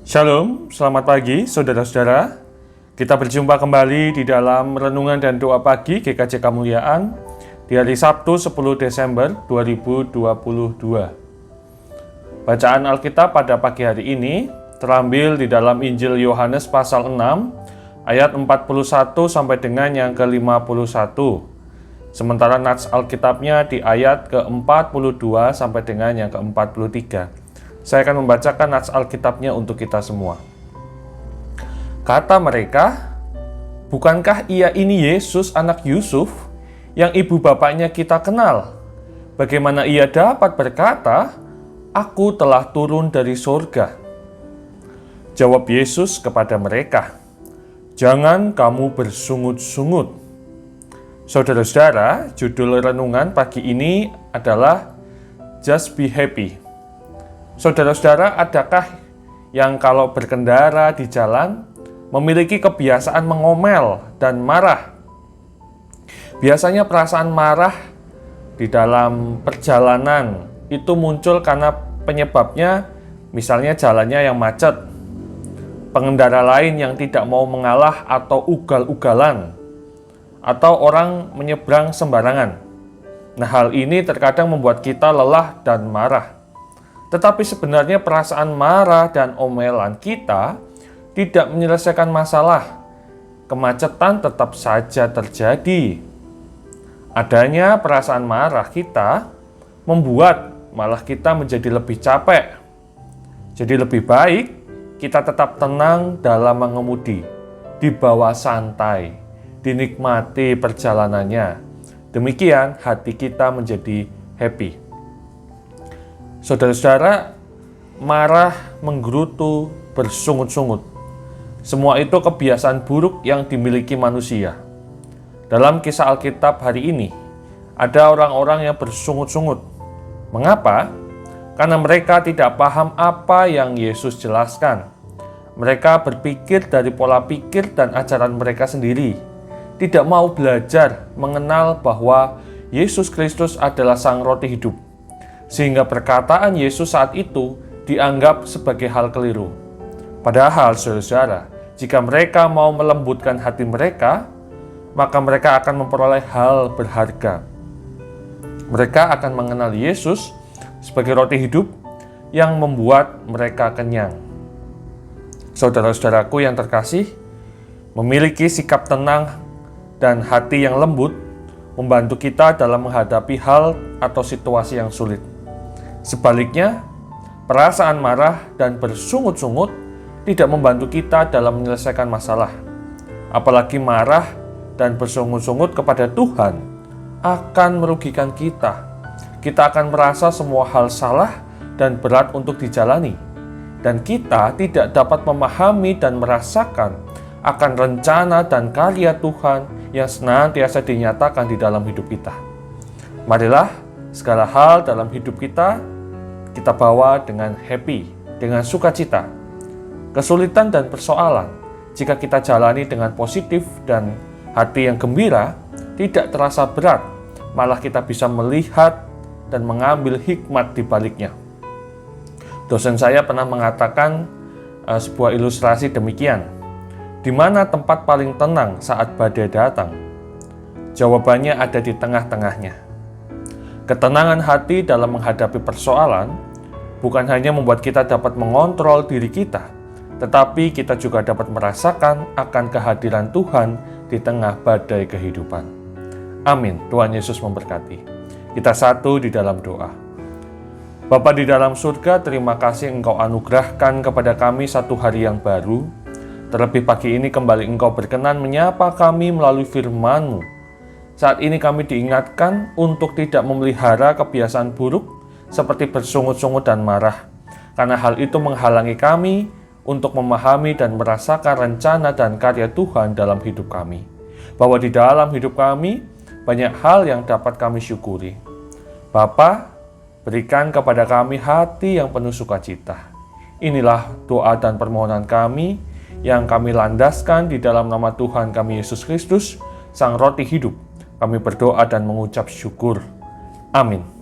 Shalom, selamat pagi saudara-saudara. Kita berjumpa kembali di dalam renungan dan doa pagi GKJ Kemuliaan di hari Sabtu 10 Desember 2022. Bacaan Alkitab pada pagi hari ini terambil di dalam Injil Yohanes pasal 6 ayat 41 sampai dengan yang ke-51. Sementara nats Alkitabnya di ayat ke-42 sampai dengan yang ke-43. Saya akan membacakan nats Alkitabnya untuk kita semua. Kata mereka, "Bukankah ia ini Yesus anak Yusuf, yang ibu bapaknya kita kenal? Bagaimana ia dapat berkata, 'Aku telah turun dari surga'?" Jawab Yesus kepada mereka, "Jangan kamu bersungut-sungut." Saudara-saudara, judul renungan pagi ini adalah Just Be Happy. Saudara-saudara, adakah yang kalau berkendara di jalan memiliki kebiasaan mengomel dan marah? Biasanya perasaan marah di dalam perjalanan itu muncul karena penyebabnya misalnya jalannya yang macet, pengendara lain yang tidak mau mengalah atau ugal-ugalan, atau orang menyeberang sembarangan. Nah, hal ini terkadang membuat kita lelah dan marah. Tetapi sebenarnya perasaan marah dan omelan kita tidak menyelesaikan masalah. Kemacetan tetap saja terjadi. Adanya perasaan marah kita membuat malah kita menjadi lebih capek. Jadi lebih baik kita tetap tenang dalam mengemudi, dibawa santai, dinikmati perjalanannya. Demikian hati kita menjadi happy. Saudara-saudara, marah, menggerutu, bersungut-sungut, semua itu kebiasaan buruk yang dimiliki manusia. Dalam kisah Alkitab hari ini, ada orang-orang yang bersungut-sungut. Mengapa? Karena mereka tidak paham apa yang Yesus jelaskan. Mereka berpikir dari pola pikir dan ajaran mereka sendiri, tidak mau belajar mengenal bahwa Yesus Kristus adalah Sang Roti Hidup. Sehingga perkataan Yesus saat itu dianggap sebagai hal keliru. Padahal, saudara-saudara, jika mereka mau melembutkan hati mereka, maka mereka akan memperoleh hal berharga. Mereka akan mengenal Yesus sebagai roti hidup yang membuat mereka kenyang. Saudara-saudaraku yang terkasih, memiliki sikap tenang dan hati yang lembut membantu kita dalam menghadapi hal atau situasi yang sulit. Sebaliknya, perasaan marah dan bersungut-sungut tidak membantu kita dalam menyelesaikan masalah. Apalagi marah dan bersungut-sungut kepada Tuhan akan merugikan kita. Kita akan merasa semua hal salah dan berat untuk dijalani. Dan kita tidak dapat memahami dan merasakan akan rencana dan karya Tuhan yang senantiasa dinyatakan di dalam hidup kita. Marilah segala hal dalam hidup kita bawa dengan happy, dengan sukacita. Kesulitan dan persoalan, jika kita jalani dengan positif dan hati yang gembira, tidak terasa berat, malah kita bisa melihat dan mengambil hikmat di baliknya. Dosen saya pernah mengatakan sebuah ilustrasi demikian. Di mana tempat paling tenang saat badai datang? Jawabannya ada di tengah-tengahnya. Ketenangan hati dalam menghadapi persoalan bukan hanya membuat kita dapat mengontrol diri kita, tetapi kita juga dapat merasakan akan kehadiran Tuhan di tengah badai kehidupan. Amin. Tuhan Yesus memberkati. Kita satu di dalam doa. Bapa di dalam surga, terima kasih Engkau anugerahkan kepada kami satu hari yang baru. Terlebih pagi ini kembali Engkau berkenan menyapa kami melalui firman-Mu. Saat ini kami diingatkan untuk tidak memelihara kebiasaan buruk seperti bersungut-sungut dan marah, karena hal itu menghalangi kami untuk memahami dan merasakan rencana dan karya Tuhan dalam hidup kami. Bahwa di dalam hidup kami banyak hal yang dapat kami syukuri. Bapa, berikan kepada kami hati yang penuh sukacita. Inilah doa dan permohonan kami yang kami landaskan di dalam nama Tuhan kami Yesus Kristus, Sang Roti Hidup. Kami berdoa dan mengucap syukur. Amin.